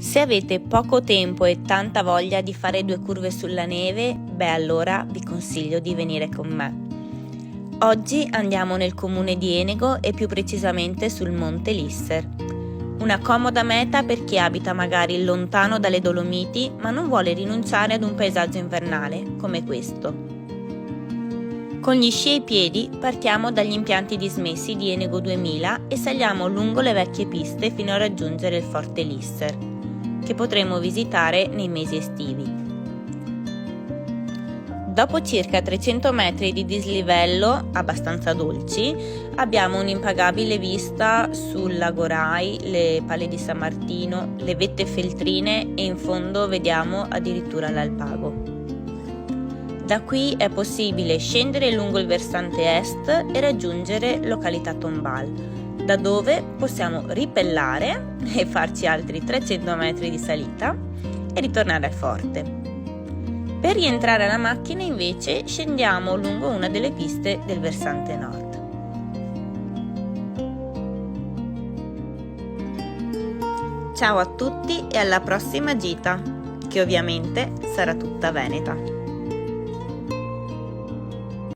Se avete poco tempo e tanta voglia di fare 2 curve sulla neve, allora vi consiglio di venire con me. Oggi andiamo nel comune di Enego e più precisamente sul Monte Lisser. Una comoda meta per chi abita magari lontano dalle Dolomiti ma non vuole rinunciare ad un paesaggio invernale come questo. Con gli sci ai piedi partiamo dagli impianti dismessi di Enego 2000 e saliamo lungo le vecchie piste fino a raggiungere il Forte Lisser, che potremo visitare nei mesi estivi. Dopo circa 300 metri di dislivello abbastanza dolci, abbiamo un'impagabile vista sul lago Rai, le Palle di San Martino, le vette feltrine e in fondo vediamo addirittura l'Alpago. Da qui è possibile scendere lungo il versante est e raggiungere località Tombal, da dove possiamo ripellare e farci altri 300 metri di salita e ritornare al forte. Per rientrare alla macchina invece scendiamo lungo una delle piste del versante nord. Ciao a tutti e alla prossima gita, che ovviamente sarà tutta veneta.